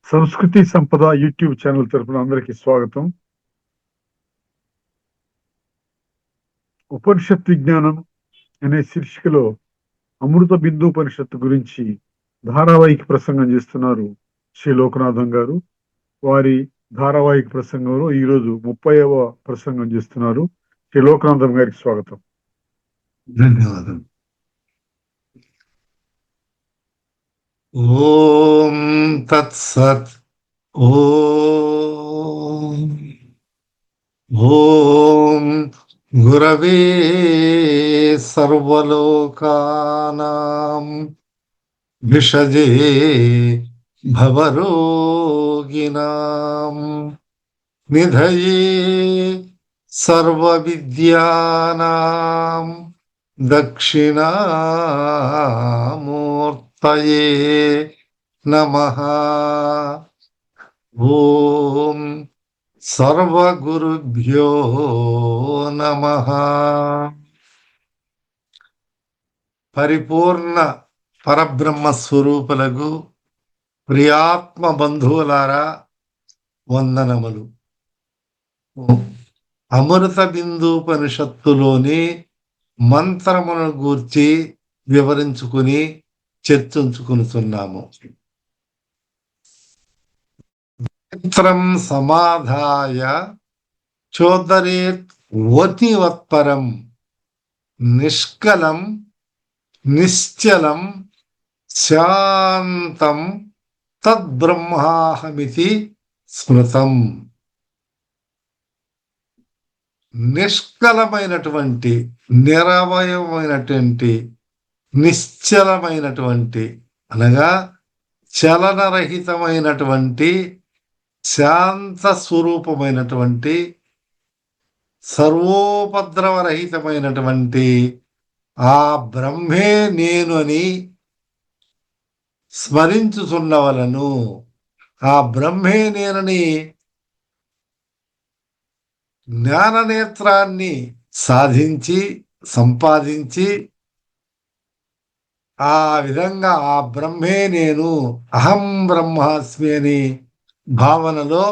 సంస్కృతి సంపద YouTube channel తరపున అందరికీ స్వాగతం. ఉపనిషత్ విజ్ఞానం అనే శీర్షికలో అమృత బిందు ఉపనిషత్తు గురించి ధారావాహిక ప్రసంగం చేస్తున్నారు శ్రీ లోకనాథం గారు. వారి ధారావాహిక ప్రసంగంలో ఈరోజు 30వ ప్రసంగం చేస్తున్నారు. శ్రీ లోకనాథం గారికి స్వాగతం. ధన్యవాదాలు. ఓం తత్సత్. ఓం గురవే సర్వలోకానాం విషజే భవరోగిణాం నిధయే సర్వవిద్యానాం దక్షిణామూర్తయే నమః. ఓం సర్వగురుభ్యో నమః. పరిపూర్ణ పరబ్రహ్మ స్వరూపులకు ప్రియాత్మ బంధువులారా వందనములు. అమృత బిందూపనిషత్తులోని మంత్రములను గూర్చి వివరించుకుని చర్చించుకుంటున్నాము. మంత్రం సమాధాయ చోదరేత్ వతివత్పరం నిష్కలం నిశ్చలం శాంతం తద్బ్రహ్మాహమితి స్మృతం. నిష్కలమైనటువంటి, నిరవయమైనటువంటి, నిశ్చలమైనటువంటి అనగా చలనరహితమైనటువంటి, శాంత స్వరూపమైనటువంటి, సర్వోపద్రవరహితమైనటువంటి ఆ బ్రహ్మే నేను అని స్మరించుచున్నవలను. ఆ బ్రహ్మే నేనని జ్ఞాననేత్రాన్ని సాధించి సంపాదించి ఆ విధంగా ఆ బ్రహ్మే నేను, అహం బ్రహ్మాస్మి అని భావనలో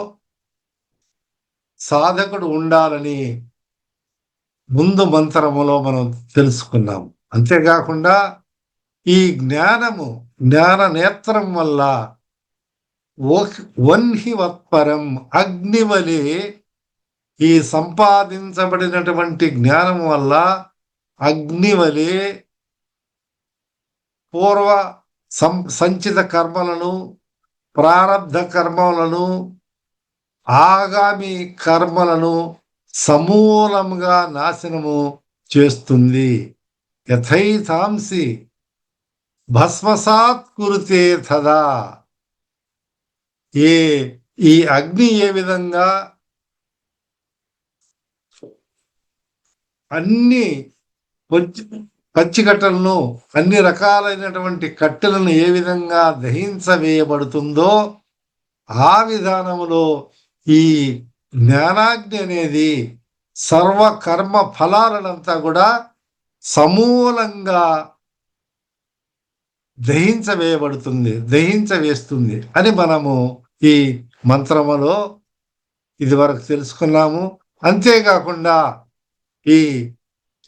సాధకుడు ఉండాలని ముందు మంత్రములో మనం తెలుసుకున్నాం. అంతేకాకుండా ఈ జ్ఞానము, జ్ఞాన నేత్రం వల్ల వన్హివత్పరం అగ్నివలే ఈ సంపాదించబడినటువంటి జ్ఞానం వల్ల అగ్నివలే పూర్వ సంచిత కర్మలను, ప్రారబ్ధ కర్మలను, ఆగామి కర్మలను సమూలంగా నాశనము చేస్తుంది. యథైతాంసి భస్మసాత్ కురుతే తదా. ఈ అగ్ని ఏ విధంగా అన్ని పచ్చికట్టలను, అన్ని రకాలైనటువంటి కట్టెలను ఏ విధంగా దహించవేయబడుతుందో ఆ విధానములో ఈ జ్ఞానాగ్ని అనేది సర్వకర్మ ఫలాలనంతా కూడా సమూలంగా దహించవేస్తుంది అని మనము ఈ మంత్రములో ఇదివరకు తెలుసుకున్నాము. అంతేకాకుండా ఈ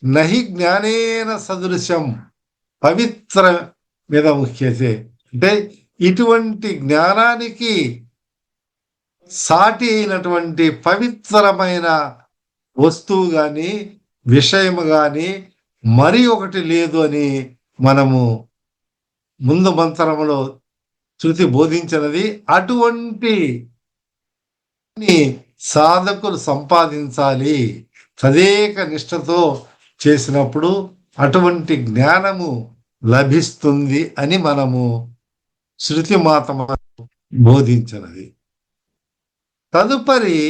నహి జ్ఞానేన సదృశం పవిత్ర మీద ముఖ్యతే అంటే ఇటువంటి జ్ఞానానికి సాటి అయినటువంటి పవిత్రమైన వస్తువు గాని, విషయము గాని మరి ఒకటి లేదు అని మనము ముందు మంత్రములో శృతి బోధించినది. అటువంటి సాధకులు సంపాదించాలి. తదేక నిష్ఠతో చేసినప్పుడు అటువంటి జ్ఞానము లభిస్తుంది అని మనము శృతి మాత బోధించినది. తదుపరి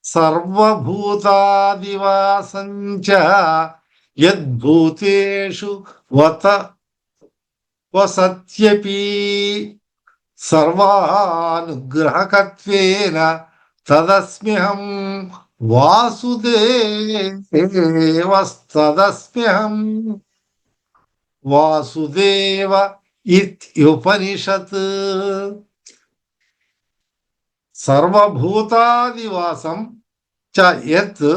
సర్వభూతాదివాసంచ యద్భూతేషు వసత్యపి సర్వానుగ్రహకత్వేన తదస్మ్యహం వాసుదేవ ఉపనిషత్. సర్వభూతాదివాసం చ యత్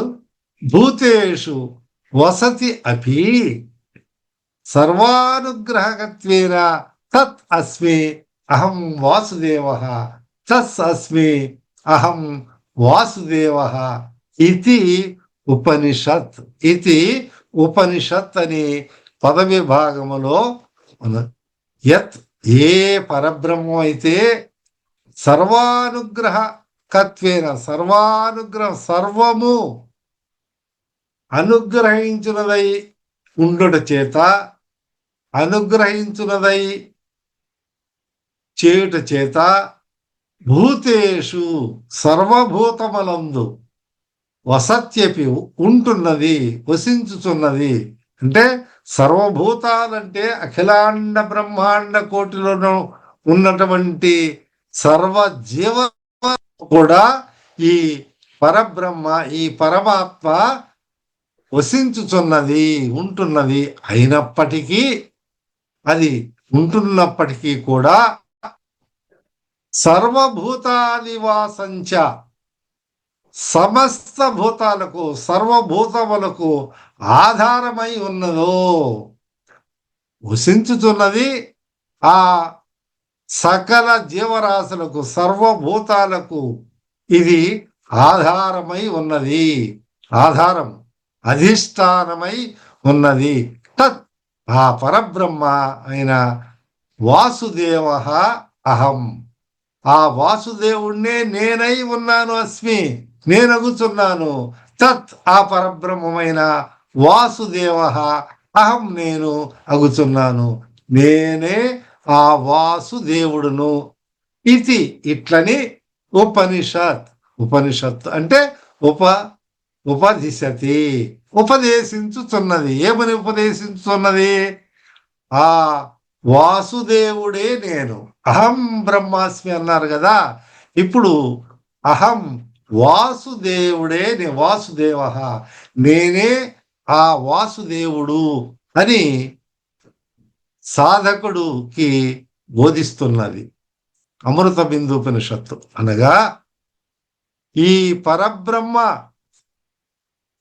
భూతేషు వసతి అపి సర్వానుగ్రహకత్వేన తత్ అస్మి అహం వాసుదేవః తస్ అస్మి అహం వాసుదేవః ఇది ఉపనిషత్. ఇది ఉపనిషత్ అని పదవిభాగములో యత్ ఏ పరబ్రహ్మం అయితే సర్వానుగ్రహ కత్వేన సర్వానుగ్రహం సర్వము అనుగ్రహించునదై ఉండుట చేత అనుగ్రహించునదై చేయుట చేత భూతేషు సర్వభూతములందు వసత్యపి ఉంటున్నది వసించుచున్నది. అంటే సర్వభూతాలంటే అఖిలాండ బ్రహ్మాండ కోటిలో ఉన్నటువంటి సర్వజీవ కూడా ఈ పరబ్రహ్మ ఈ పరమాత్మ వసించుచున్నది ఉంటున్నది. అయినప్పటికీ అది ఉంటున్నప్పటికీ కూడా సర్వభూతానివాసంచ సమస్త భూతాలకు సర్వభూతములకు ఆధారమై ఉన్నదో వసించుతున్నది. ఆ సకల జీవరాశులకు సర్వభూతాలకు ఇది ఆధారమై ఉన్నది. ఆధారం అధిష్టానమై ఉన్నది. తత్ ఆ పరబ్రహ్మ అయిన వాసుదేవ అహం ఆ వాసుదేవుణ్ణే నేనై ఉన్నాను. అస్మి నేనగుచున్నాను. తత్ ఆ పరబ్రహ్మమైన వాసుదేవ అహం నేను అగుచున్నాను. నేనే ఆ వాసుదేవుడును. ఇది ఇట్లని ఉపనిషత్. ఉపనిషత్ అంటే ఉపదిశతి ఉపదేశించుచున్నది. ఏమని ఉపదేశించుతున్నది? ఆ వాసుదేవుడే నేను. అహం బ్రహ్మాస్మి అన్నారు కదా. ఇప్పుడు అహం వాసుదేవుడే వాసుదేవ నేనే ఆ వాసుదేవుడు అని సాధకుడుకి బోధిస్తున్నది అమృత బిందుపనిషత్తు. అనగా ఈ పరబ్రహ్మ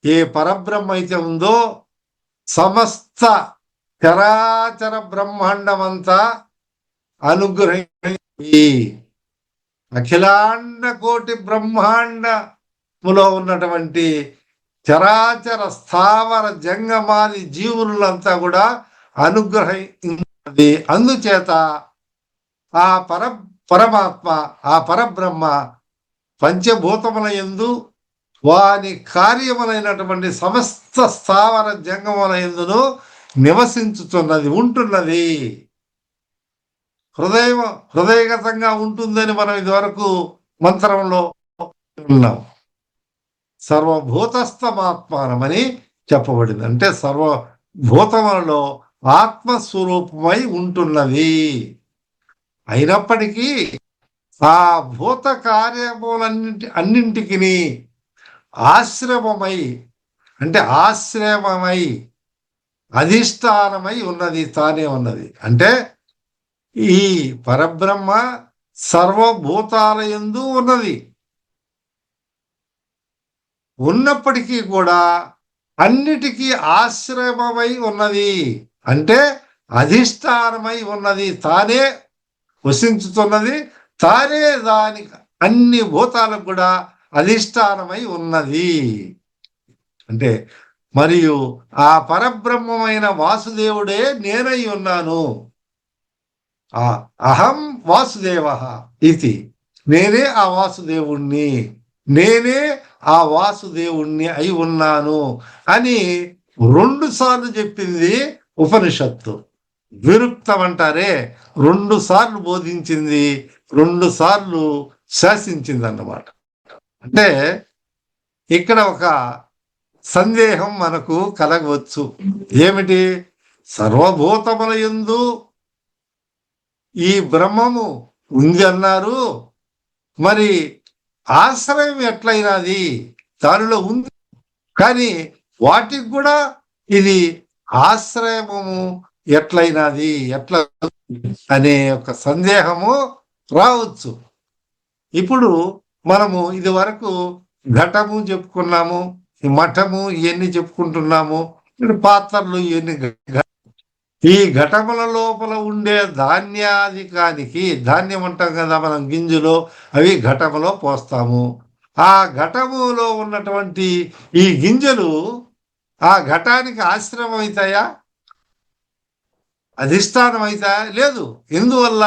ఏ పరబ్రహ్మ అయితే ఉందో సమస్త చరాచర బ్రహ్మాండమంతా అనుగ్రహించి అఖిలాండ కోటి బ్రహ్మాండములో ఉన్నటువంటి చరాచర స్థావర జంగమాది జీవులంతా కూడా అనుగ్రహించినది. అందుచేత ఆ పరమాత్మ ఆ పరబ్రహ్మ పంచభూతముల యందు వాని కార్యములైనటువంటి సమస్త స్థావర జంగముల యందును నివసించుతున్నది ఉంటున్నది. హృదయగతంగా ఉంటుందని మనం ఇదివరకు మంత్రంలో ఉన్నాం. సర్వభూతస్థమాత్మానమని చెప్పబడింది. అంటే సర్వభూతములలో ఆత్మస్వరూపమై ఉంటున్నది. అయినప్పటికీ ఆ భూత అన్నింటికి ఆశ్రమమై అంటే ఆశ్రమమై అధిష్టానమై ఉన్నది తానే ఉన్నది. అంటే ఈ పరబ్రహ్మ సర్వభూతాలయందు ఉన్నది. ఉన్నప్పటికీ కూడా అన్నిటికీ ఆశ్రమమై ఉన్నది. అంటే అధిష్టానమై ఉన్నది. తానే వసించుతున్నది. తానే దానికి అన్ని భూతాలకు కూడా అధిష్టానమై ఉన్నది. అంటే మరియు ఆ పరబ్రహ్మమైన వాసుదేవుడే నేనై ఉన్నాను. అహం వాసుదేవ ఇది నేనే ఆ వాసుదేవుణ్ణి నేనే ఆ వాసుదేవుణ్ణి అయి ఉన్నాను అని 2 సార్లు చెప్పింది ఉపనిషత్తు. విరుక్తం అంటారే 2 సార్లు బోధించింది, 2 సార్లు శాసించింది అన్నమాట. అంటే ఇక్కడ ఒక సందేహం మనకు కలగవచ్చు. ఏమిటి? సర్వభూతముల యందు ఈ బ్రహ్మము ఉంది అన్నారు. మరి ఆశ్రయం ఎట్లయినది? దానిలో ఉంది కానీ వాటికి కూడా ఇది ఆశ్రయము ఎట్లయినది, ఎట్లా అనే ఒక సందేహము రావచ్చు. ఇప్పుడు మనము ఇది వరకు ఘటము చెప్పుకున్నాము, ఈ మఠము ఇవన్నీ చెప్పుకుంటున్నాము, ఇప్పుడు పాత్రలు ఇవన్నీ. ఈ ఘటముల లోపల ఉండే ధాన్యాధికానికి, ధాన్యం అంటాం కదా మనం, గింజలు, అవి ఘటములో పోస్తాము. ఆ ఘటములో ఉన్నటువంటి ఈ గింజలు ఆ ఘటానికి ఆశ్రమం అవుతాయా, అధిష్టానం అవుతాయా? లేదు. ఎందువల్ల?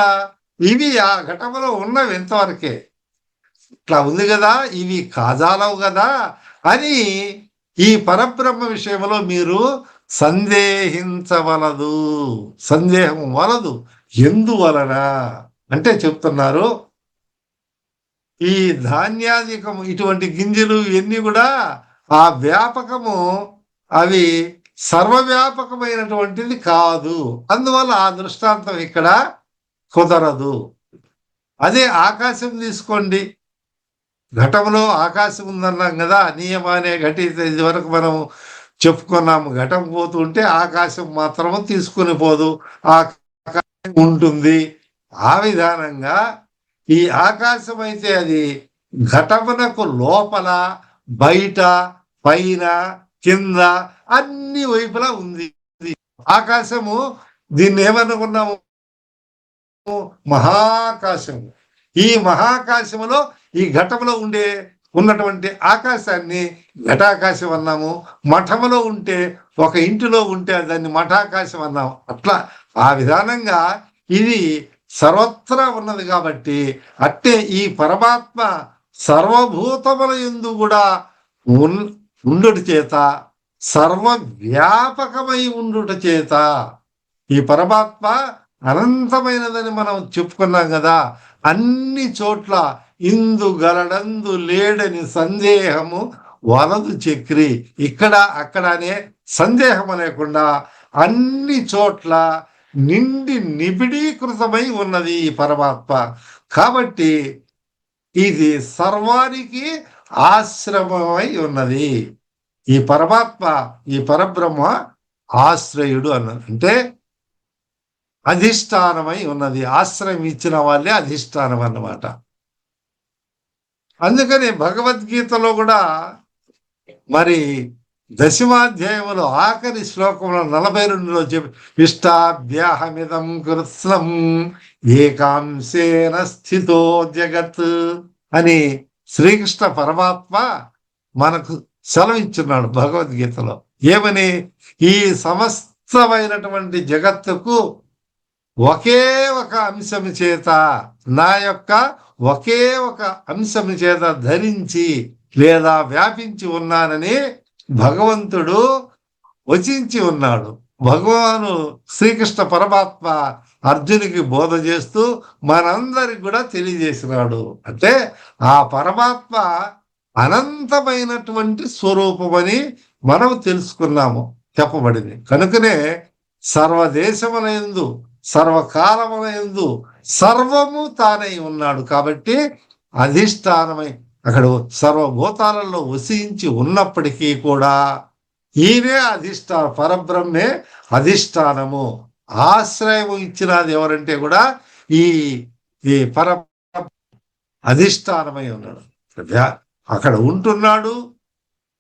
ఇవి ఆ ఘటములో ఉన్నవి ఎంతవరకే. ఇట్లా ఉంది కదా, ఇవి కాజాలవు కదా అని ఈ పరబ్రహ్మ విషయంలో మీరు సందేహించవలదు. సందేహం వలదు. ఎందువలన అంటే చెప్తున్నారు, ఈ ధాన్యాధికము, ఇటువంటి గింజలు ఇవన్నీ కూడా ఆ వ్యాపకము, అవి సర్వవ్యాపకమైనటువంటిది కాదు. అందువల్ల ఆ దృష్టాంతం ఇక్కడ కుదరదు. అదే ఆకాశం తీసుకోండి. ఘటంలో ఆకాశం ఉందన్నాం కదా, నియమానే ఘటి, ఇది వరకు మనం చెప్పుకున్నాము. ఘటం పోతుంటే ఆకాశం మాత్రము తీసుకుని పోదు, ఆకాశం ఉంటుంది. ఆ విధానంగా ఈ ఆకాశం అయితే అది ఘటమునకు లోపల, బయట, పైన, కింద అన్ని వైపులా ఉంది. ఆకాశము, దీన్ని ఏమనుకున్నాము? మహాకాశము. ఈ మహాకాశములో ఈ ఘటములో ఉన్నటువంటి ఆకాశాన్ని ఘటాకాశం అన్నాము. మఠములో ఉంటే, ఒక ఇంటిలో ఉంటే దాన్ని మఠాకాశం అన్నాము. అట్లా ఆ విధానంగా ఇది సర్వత్రా ఉన్నది కాబట్టి, అట్టే ఈ పరమాత్మ సర్వభూతముల యందు కూడా ఉండుట చేత, సర్వవ్యాపకమై ఉండుట చేత, ఈ పరమాత్మ అనంతమైనదని మనం చెప్పుకున్నాం కదా. అన్ని చోట్ల ఇందు గలడందు లేడని సందేహము వలదు చక్రి. ఇక్కడ అక్కడ అనే సందేహం లేకుండా అన్ని చోట్ల నిండి నిబిడీకృతమై ఉన్నది ఈ పరమాత్మ. కాబట్టి ఇది సర్వానికి ఆశ్రమమై ఉన్నది. ఈ పరమాత్మ, ఈ పరబ్రహ్మ ఆశ్రయుడు అన్నది అంటే అధిష్టానమై ఉన్నది. ఆశ్రయం ఇచ్చిన వాళ్ళే అధిష్టానం అన్నమాట. అందుకని భగవద్గీతలో కూడా మరి దశమాధ్యాయంలో ఆఖరి శ్లోకంలో 42లో చెప్పి, ఇష్టాభ్యాహమిదం కృత్స్నం ఏకాంశేన స్థితో జగత్ అని శ్రీకృష్ణ పరమాత్మ మనకు సెలవిచ్చున్నాడు భగవద్గీతలో. ఏమని? ఈ సమస్తమైనటువంటి జగత్తుకు ఒకే ఒక అంశము చేత, నా యొక్క ఒకే ఒక అంశము చేత ధరించి లేదా వ్యాపించి ఉన్నానని భగవంతుడు వచించి ఉన్నాడు. భగవాను శ్రీకృష్ణ పరమాత్మ అర్జునికి బోధ చేస్తూ మనందరికి కూడా తెలియజేసినాడు. అంటే ఆ పరమాత్మ అనంతమైనటువంటి స్వరూపమని మనం తెలుసుకున్నాము, చెప్పబడింది. కనుకనే సర్వదేశములందు, సర్వకాలములందు సర్వము తానై ఉన్నాడు. కాబట్టి అధిష్టానమై అక్కడ సర్వభూతాలలో వసించి ఉన్నప్పటికీ కూడా ఈయనే అధిష్టానం, పరబ్రహ్మే అధిష్టానము. ఆశ్రయము ఇచ్చినది ఎవరంటే కూడా ఈ ఈ పర అధిష్టానమై ఉన్నాడు. అక్కడ ఉంటున్నాడు,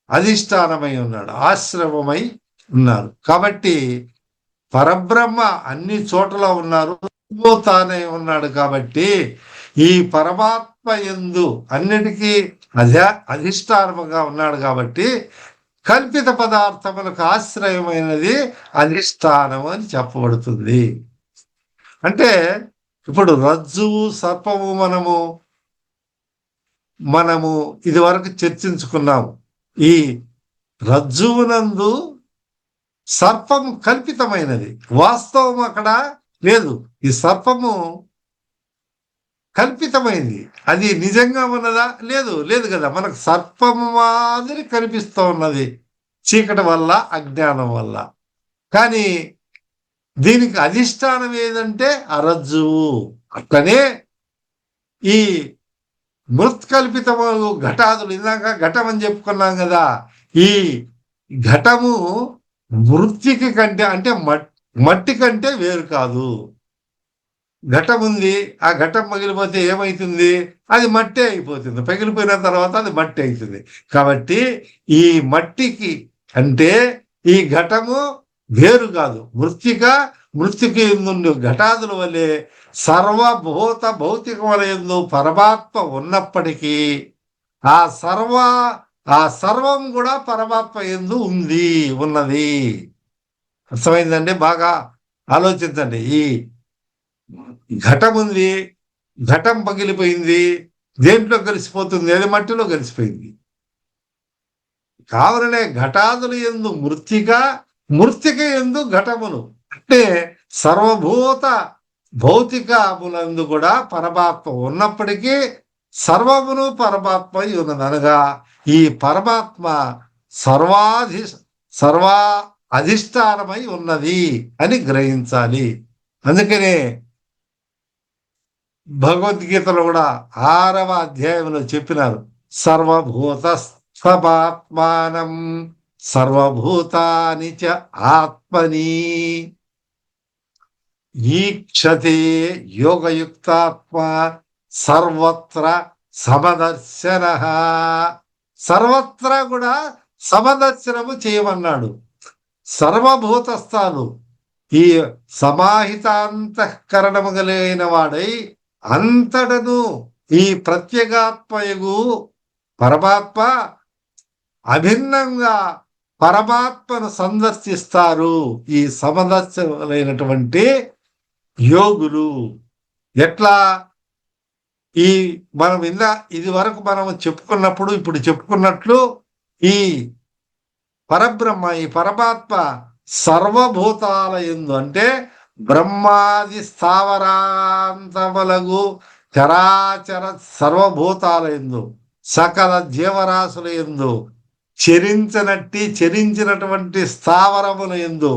అధిష్టానమై ఉన్నాడు, ఆశ్రమమై ఉన్నాడు. కాబట్టి పరబ్రహ్మ అన్ని చోట్ల ఉన్నారు, తానే ఉన్నాడు. కాబట్టి ఈ పరమాత్మ యందు అన్నిటికీ అధిష్టానముగా ఉన్నాడు. కాబట్టి కల్పిత పదార్థములకు ఆశ్రయమైనది అధిష్టానము అని చెప్పబడుతుంది. అంటే ఇప్పుడు రజ్జువు, సర్పము మనము ఇది వరకు చర్చించుకున్నాము. ఈ రజ్జువునందు సర్పము కల్పితమైనది, వాస్తవం అక్కడ లేదు. ఈ సర్పము కల్పితమైంది, అది నిజంగా ఉన్నదా? లేదు కదా. మనకు సర్పము మాదిరి కనిపిస్తూ ఉన్నది చీకటి వల్ల, అజ్ఞానం వల్ల. కానీ దీనికి అధిష్టానం ఏదంటే అరజ్జువు. అట్లనే ఈ మృత్కల్పితము ఘటాదులు, ఇందాక ఘటం అని చెప్పుకున్నాం కదా. ఈ ఘటము మృత్తికి కంటే, అంటే మట్టి కంటే వేరు కాదు. ఘటం ఉంది, ఆ ఘటం పగిలిపోతే ఏమైతుంది? అది మట్టే అయిపోతుంది. పగిలిపోయిన తర్వాత అది మట్టి అవుతుంది. కాబట్టి ఈ మట్టికి అంటే ఈ ఘటము వేరు కాదు. మృత్తిక యందు ఘటాదుల వలె సర్వభూత భౌతికములందు పరమాత్మ ఉన్నప్పటికీ ఆ సర్వ ఆ సర్వం కూడా పరమాత్మ యందు ఉన్నది. అర్థమైందండి? బాగా ఆలోచించండి. ఈ ఘటం ఉంది, ఘటం పగిలిపోయింది, దేంట్లో కలిసిపోతుంది? అది మట్టిలో కలిసిపోయింది. కావుననే ఘటాదులు యందు మృత్తిక యందు ఘటములు. అంటే సర్వభూత భౌతికములందు కూడా పరమాత్మ ఉన్నప్పటికీ సర్వమును పరమాత్మ ఉన్నది. అనగా ఈ పరమాత్మ సర్వా అధిష్టానమై ఉన్నది అని గ్రహించాలి. అందుకనే భగవద్గీతలో కూడా 6వ అధ్యాయంలో చెప్పినారు, సర్వభూత స్థమాత్మానం సర్వభూతాని చ ఆత్మని ఈక్షతే యోగయుక్తాత్మ సర్వత్ర సమదర్శన. సర్వత్రా కూడా సమదర్శనము చేయమన్నాడు. సర్వభూతస్థాలు ఈ సమాహితాంతఃకరణము కలిగిన వాడై అంతటను ఈ ప్రత్యేగాత్మయగు పరమాత్మ అభిన్నంగా పరమాత్మను సందర్శిస్తారు ఈ సమదర్శనైనటువంటి యోగులు. ఎట్లా? ఈ మనం ఇది వరకు మనం చెప్పుకున్నప్పుడు ఇప్పుడు చెప్పుకున్నట్లు ఈ పరబ్రహ్మ ఈ పరమాత్మ సర్వభూతాల యందు అంటే బ్రహ్మాది స్థావరాంతములగు చరాచర సర్వభూతాల యందు సకల జీవరాశుల యందు చరించినటువంటి స్థావరముల యందు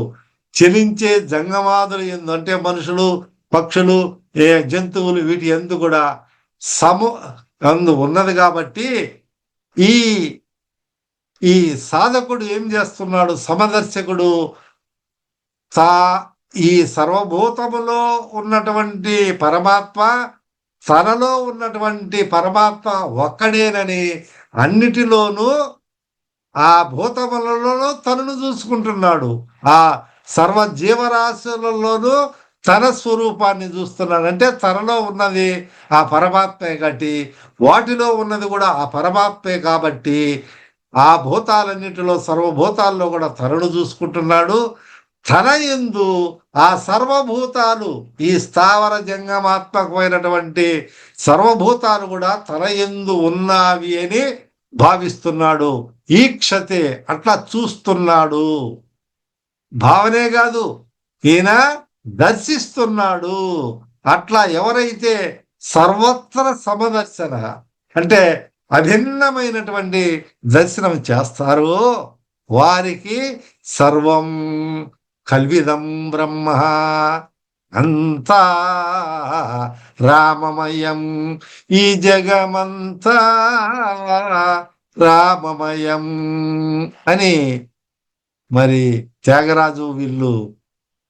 చలించే జంగమాదుల యందు అంటే మనుషులు, పక్షులు, జంతువులు వీటి యందు కూడా అందు ఉన్నది. కాబట్టి ఈ సాధకుడు ఏం చేస్తున్నాడు? సమదర్శకుడు ఈ సర్వభూతములో ఉన్నటువంటి పరమాత్మ తనలో ఉన్నటువంటి పరమాత్మ ఒక్కడేనని అన్నిటిలోనూ ఆ భూతములలో తనను చూసుకుంటున్నాడు. ఆ సర్వ జీవరాశులలోనూ తన స్వరూపాన్ని చూస్తున్నాడు. అంటే తనలో ఉన్నది ఆ పరమాత్మే కాబట్టి వాటిలో ఉన్నది కూడా ఆ పరమాత్మే కాబట్టి ఆ భూతాలన్నిటిలో సర్వభూతాల్లో కూడా తనను చూసుకుంటున్నాడు. తన యందు ఆ సర్వభూతాలు ఈ స్థావర జంగమాత్మకమైనటువంటి సర్వభూతాలు కూడా తన యందు ఉన్నవి అని భావిస్తున్నాడు. ఈక్షతే అట్లా చూస్తున్నాడు. భావనే కాదు, ఈయన దర్శిస్తున్నాడు. అట్లా ఎవరైతే సర్వత్ర సమదర్శన అంటే అభిన్నమైనటువంటి దర్శనం చేస్తారో వారికి సర్వం కల్విదం బ్రహ్మ అంతా రామమయం, ఈ జగమంతా రామమయం అని మరి త్యాగరాజు వీళ్ళు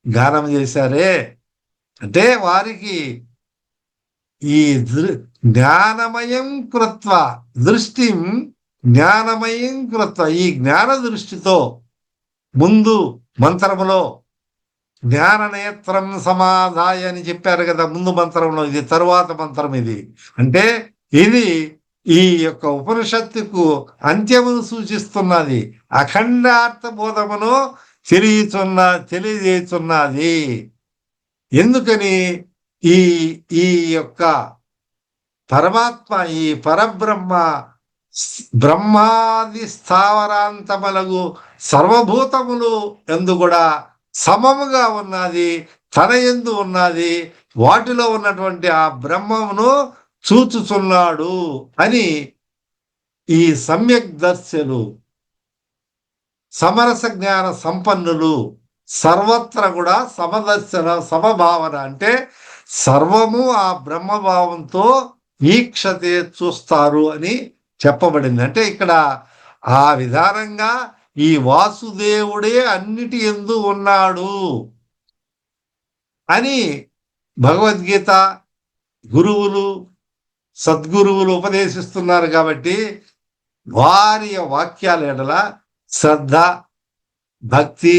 గానం చేశారే. అంటే వారికి ఈ జ్ఞానమయం కృత్వ దృష్టిం జ్ఞానమయం కృత్వ ఈ జ్ఞాన దృష్టితో ముందు మంత్రములో జ్ఞాన నేత్రం సమాధాయ అని చెప్పారు కదా ముందు మంత్రంలో. ఇది తరువాత మంత్రం. ఇది అంటే ఇది ఈ యొక్క ఉపనిషత్తుకు అంత్యమును సూచిస్తున్నది. అఖండార్థ బోధమును తెలియజేస్తున్నది. ఎందుకని ఈ యొక్క పరమాత్మ ఈ పరబ్రహ్మ బ్రహ్మాది స్థావరాంతములగు సర్వభూతములు యందు కూడా సమముగా ఉన్నది, తన యందు ఉన్నది. వాటిలో ఉన్నటువంటి ఆ బ్రహ్మమును చూచుచున్నాడు అని ఈ సమ్యక్ దర్శలు సమరస జ్ఞాన సంపన్నులు సర్వత్ర కూడా సమదర్శన సమభావన అంటే సర్వము ఆ బ్రహ్మభావంతో ఈక్షతే చూస్తారు అని చెప్పబడింది. అంటే ఇక్కడ ఆ విధానంగా ఈ వాసుదేవుడే అన్నిటి యందు ఉన్నాడు. అని భగవద్గీత గురువులు, సద్గురువులు ఉపదేశిస్తున్నారు. కాబట్టి వారి వాక్యాల ఎడల శ్రద్ధ, భక్తి,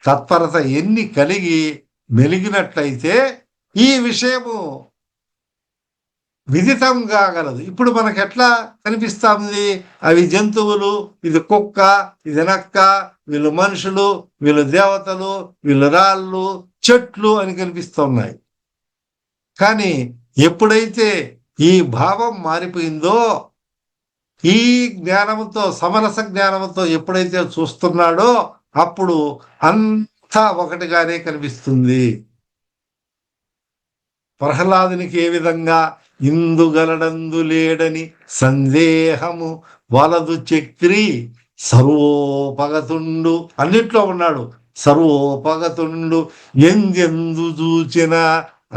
తత్పరత ఎన్ని కలిగి మెలిగినట్లయితే ఈ విషయము విదితం కాగలదు. ఇప్పుడు మనకు ఎట్లా కనిపిస్తుంది? అవి జంతువులు, ఇది కుక్క, ఇది నక్క, వీళ్ళు మనుషులు, వీళ్ళు దేవతలు, వీళ్ళు రాళ్ళు, చెట్లు అని కనిపిస్తున్నాయి. కానీ ఎప్పుడైతే ఈ భావం మారిపోయిందో, ఈ జ్ఞానంతో, సమరస జ్ఞానంతో ఎప్పుడైతే చూస్తున్నాడో అప్పుడు అంతా ఒకటిగానే కనిపిస్తుంది. ప్రహ్లాదునికి ఏ విధంగా ఇందుగలడందు లేడని సందేహము వలదు చక్రి సర్వోపగతుండు, అన్నిట్లో ఉన్నాడు, సర్వోపగతుండు, ఎందెందు చూచిన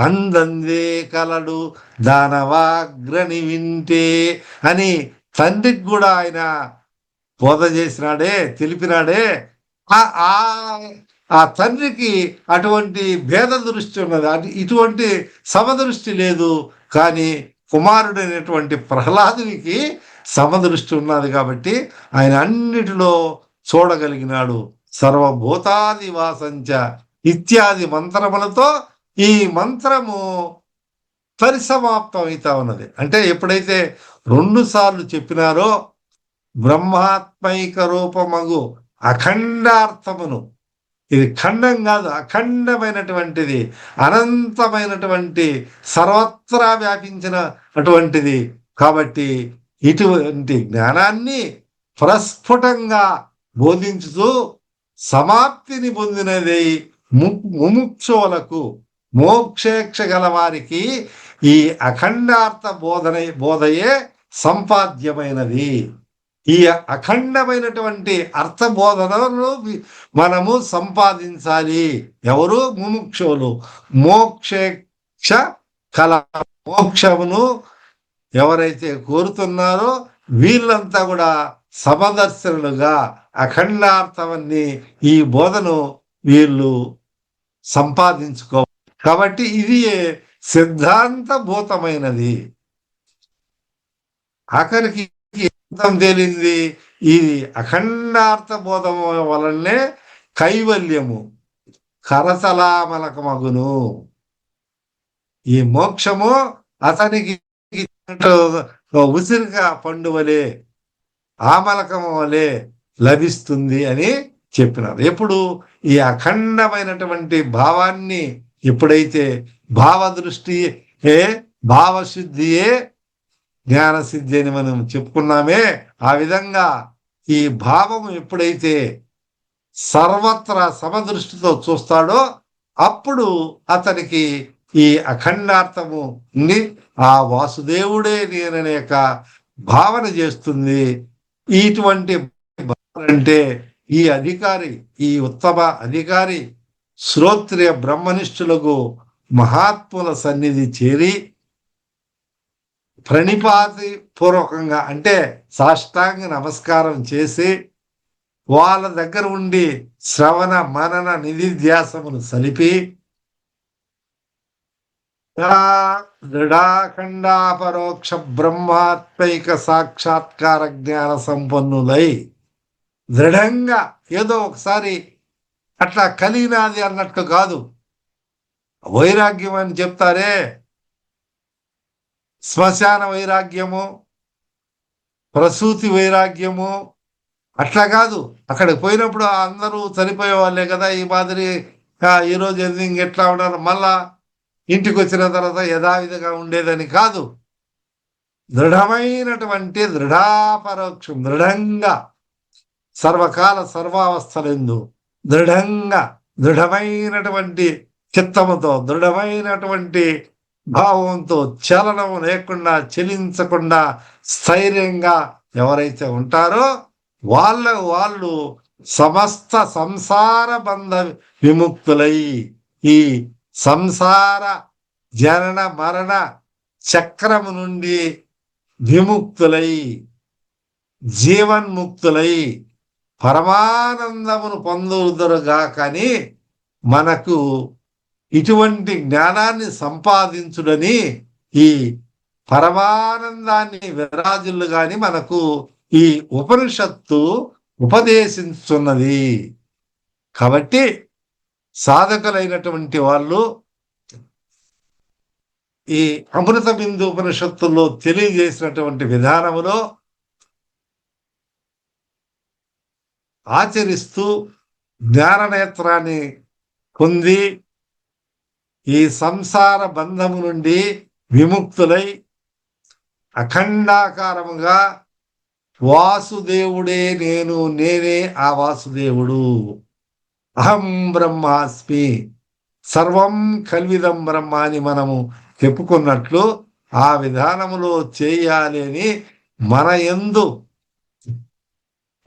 అందందే కలడు దానవాగ్రని వింటే అని తండ్రికి కూడా ఆయన బోధ చేసినాడే, తెలిపినాడే. ఆ తండ్రికి అటువంటి భేద దృష్టి ఉన్నది, ఇటువంటి సమదృష్టి లేదు. కానీ కుమారుడైనటువంటి ప్రహ్లాదునికి సమదృష్టి ఉన్నది. కాబట్టి ఆయన అన్నిటిలో చూడగలిగినాడు. సర్వభూతాదివాసంచ ఇత్యాది మంత్రములతో ఈ మంత్రము పరిసమాప్తం అవుతా ఉన్నది. అంటే ఎప్పుడైతే 2 సార్లు చెప్పినారో బ్రహ్మాత్మైక రూపమగు అఖండార్థమును, ఇది ఖండం కాదు, అఖండమైనటువంటిది, అనంతమైనటువంటి, సర్వత్రా వ్యాపించిన అటువంటిది. కాబట్టి ఇటువంటి జ్ఞానాన్ని ప్రస్ఫుటంగా బోధించుతూ సమాప్తిని పొందినది ముముక్షువులకు, మోక్షేక్ష గల వారికి ఈ అఖండార్థ బోధయే సంపాద్యమైనది. ఈ అఖండమైనటువంటి అర్థబోధనను మనము సంపాదించాలి. ఎవరు? ముముక్షువులు. మోక్షేక్ష కల, మోక్షమును ఎవరైతే కోరుతున్నారో వీళ్ళంతా కూడా సమదర్శనులుగా అఖండార్థమని ఈ బోధను వీళ్ళు సంపాదించుకోవాలి. కాబట్టి ఇది సిద్ధాంతభూతమైనది. ఆఖరికి తేలింది ఇది అఖండార్థ బోధం వలనే కైవల్యము కరతలామలకమగును. ఈ మోక్షము అతనికి ఉసిరిగా పండు వలె, ఆమలకము వలె లభిస్తుంది అని చెప్పినారు. ఎప్పుడు? ఈ అఖండమైనటువంటి భావాన్ని ఎప్పుడైతే భావదృష్టియే, భావశుద్ధియే జ్ఞానసిద్ధి అని మనం చెప్పుకున్నామే, ఆ విధంగా ఈ భావము ఎప్పుడైతే సర్వత్రా సమదృష్టితో చూస్తాడో అప్పుడు అతనికి ఈ అఖండార్థము ఆ వాసుదేవుడే నేననే భావన చేస్తుంది. ఇటువంటి అంటే ఈ అధికారి, ఈ ఉత్తమ అధికారి శ్రోత్రియ బ్రహ్మనిష్ఠులకు మహాత్ముల సన్నిధి చేరి ప్రణిపాతి పూర్వకంగా, అంటే సాష్టాంగ నమస్కారం చేసి వాళ్ళ దగ్గర ఉండి శ్రవణ మనన నిధిధ్యాసమును సలిపి దృఢాఖండాపరోక్ష బ్రహ్మాత్మైక సాక్షాత్కార జ్ఞాన సంపన్నులై దృఢంగా, ఏదో ఒకసారి అట్లా కలిగినది అన్నట్టు కాదు. వైరాగ్యం అని చెప్తారే, శ్మశాన వైరాగ్యము, ప్రసూతి వైరాగ్యము, అట్లా కాదు. అక్కడికి పోయినప్పుడు అందరూ చనిపోయే వాళ్ళే కదా, ఈ మాదిరి ఈరోజు ఎండింగ్ ఎట్లా ఉన్నారు, మళ్ళా ఇంటికి వచ్చిన తర్వాత యథావిధిగా ఉండేదని కాదు. దృఢమైనటువంటి దృఢాపరోక్షం, దృఢంగా సర్వకాల సర్వావస్థలందు దృఢంగా, దృఢమైనటువంటి చిత్తముతో, దృఢమైనటువంటి భావంతో, చలనం లేకుండా, చలించకుండా స్థైర్యంగా ఎవరైతే ఉంటారో వాళ్ళు సమస్త సంసార బంధ విముక్తులై, ఈ సంసార జనన మరణ చక్రము నుండి విముక్తులై, జీవన్ముక్తులై పరమానందమును పొందుదురుగా. కానీ మనకు ఇటువంటి జ్ఞానాన్ని సంపాదించుడని ఈ పరమానందాన్ని విరాజులు గాని మనకు ఈ ఉపనిషత్తు ఉపదేశిస్తున్నది. కాబట్టి సాధకులైనటువంటి వాళ్ళు ఈ అమృత బిందు ఉపనిషత్తుల్లో తెలియజేసినటువంటి విధానములో ఆచరిస్తూ జ్ఞాననేత్రాన్ని పొంది ఈ సంసార బంధము నుండి విముక్తులై అఖండాకారముగా వాసుదేవుడే నేను, నేనే ఆ వాసుదేవుడు, అహం బ్రహ్మాస్మి, సర్వం కల్విదం బ్రహ్మ అని మనము చెప్పుకున్నట్లు ఆ విధానములో చేయాలి అని మన యందు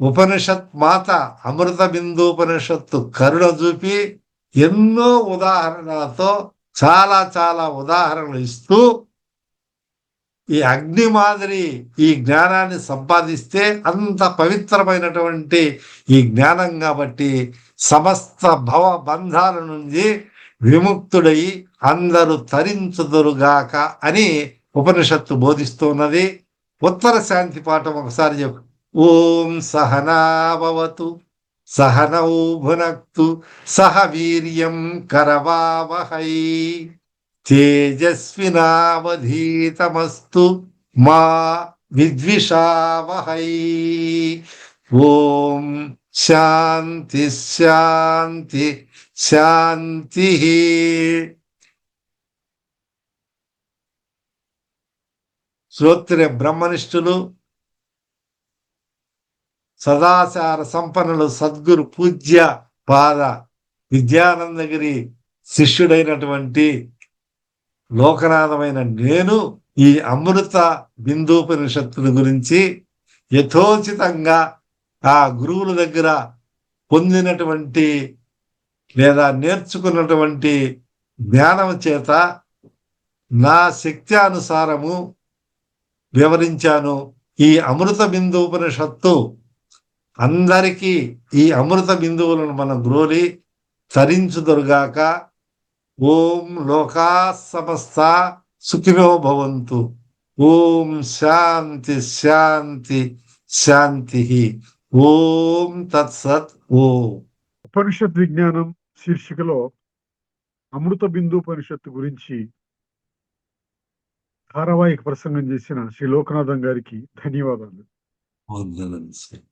ఉపనిషత్ మాత అమృత బిందూపనిషత్తు కరుణ చూపి ఎన్నో ఉదాహరణలతో చాలా చాలా ఉదాహరణలు ఇస్తూ ఈ అగ్ని మాదిరి ఈ జ్ఞానాన్ని సంపాదిస్తే అంత పవిత్రమైనటువంటి ఈ జ్ఞానం కాబట్టి సమస్త భవ బంధాల నుంచి విముక్తుడై అందరూ తరించుదురుగాక అని ఉపనిషత్తు బోధిస్తున్నది. ఉత్తర శాంతి పాఠం ఒకసారి చెప్పు. ఓం సహనాభవతు సహనౌ భునక్తు సహ వీర్యం కరవావహై తేజస్వినావధీతమస్తు మా విద్విషావహై. ఓం శాంతి శాంతి శాంతి. శ్రోత్రియ బ్రహ్మనిష్ఠులు, సదాచార సంపన్నులు, సద్గురు పూజ్య పాద విద్యానందగిరి శిష్యుడైనటువంటి లోకనాథమైన నేను ఈ అమృత బిందూపనిషత్తుల గురించి యథోచితంగా ఆ గురువుల దగ్గర పొందినటువంటి లేదా నేర్చుకున్నటువంటి జ్ఞానం చేత నా శక్త్యానుసారము వివరించాను. ఈ అమృత బిందూపనిషత్తు అందరికీ ఈ అమృత బిందువులను మనం గ్రోలి తరించుదురుగాక. ఓం లోకా సమస్త సుఖినో భవంతు. ఓం శాంతి శాంతి శాంతి. ఓం తత్సత్. ఓం. ఉపనిషత్ విజ్ఞానం శీర్షికలో అమృత బిందూపనిషత్తు గురించి ధారావాహిక ప్రసంగం చేసిన శ్రీ లోకనాథం గారికి ధన్యవాదాలు. వందనాలు.